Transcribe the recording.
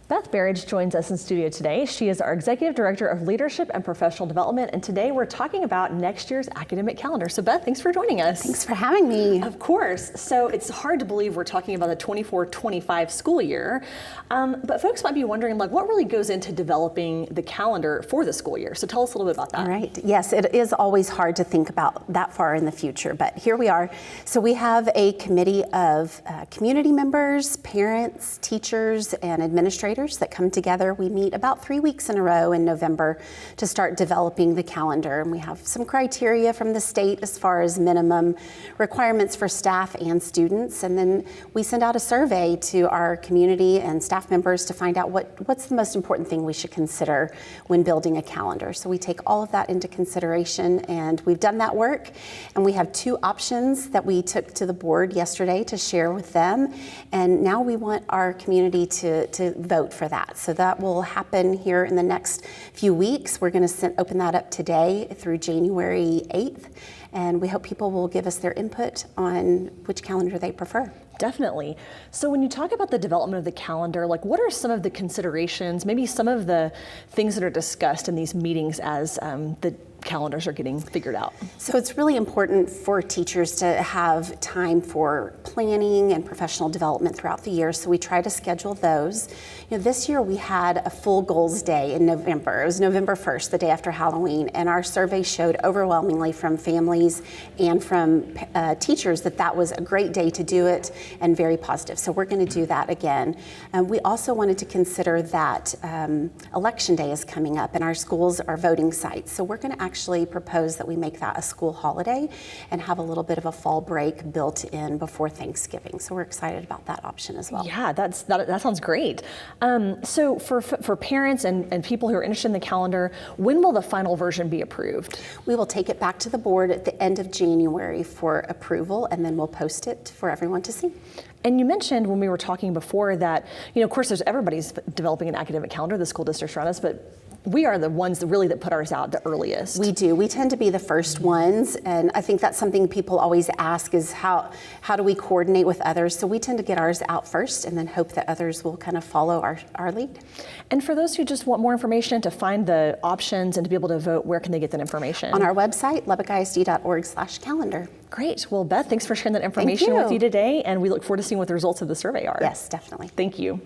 Beth Berridge joins us in studio today. She is our Executive Director of Leadership and Professional Development, and today we're talking about next year's academic calendar. So Beth, thanks for joining us. Thanks for having me. Of course. So it's hard to believe we're talking about the 24-25 school year, but folks might be wondering, like, what really goes into developing the calendar for the school year? So tell us a little bit about that. All right. Yes, it is always hard to think about that far in the future, but here we are. So we have a committee of community members, parents, teachers, and administrators that come together. We meet about 3 weeks in a row in November to start developing the calendar. And we have some criteria from the state as far as minimum requirements for staff and students. And then we send out a survey to our community and staff members to find out what's the most important thing we should consider when building a calendar. So we take all of that into consideration, and we've done that work. And we have 2 options that we took to the board yesterday to share with them. And now we want our community to vote for that. So that will happen here in the next few weeks. We're going to open that up today through January 8th. And we hope people will give us their input on which calendar they prefer. Definitely. So when you talk about the development of the calendar, like, what are some of the considerations, maybe some of the things that are discussed in these meetings as the calendars are getting figured out? So it's really important for teachers to have time for planning and professional development throughout the year, so we try to schedule those. This year we had a full goals day in November. It was November 1st, the day after Halloween, and our survey showed overwhelmingly from families and from teachers that was a great day to do it and very positive. So we're going to do that again. We also wanted to consider that election day is coming up and our schools are voting sites. So we're going to actually propose that we make that a school holiday and have a little bit of a fall break built in before Thanksgiving. So we're excited about that option as well. Yeah, that sounds great. So for parents and people who are interested in the calendar, when will the final version be approved? We will take it back to the board at the end of January for approval, and then we'll post it for everyone to see. And you mentioned when we were talking before that, of course, everybody's developing an academic calendar, the school districts around us, but we are the ones that put ours out the earliest. We do. We tend to be the first ones, and I think that's something people always ask is how do we coordinate with others? So we tend to get ours out first and then hope that others will kind of follow our lead. And for those who just want more information, to find the options and to be able to vote, where can they get that information? On our website, LubbockISD.org/calendar. Great. Well, Beth, thanks for sharing that information with you today, and we look forward to seeing what the results of the survey are. Yes, definitely. Thank you.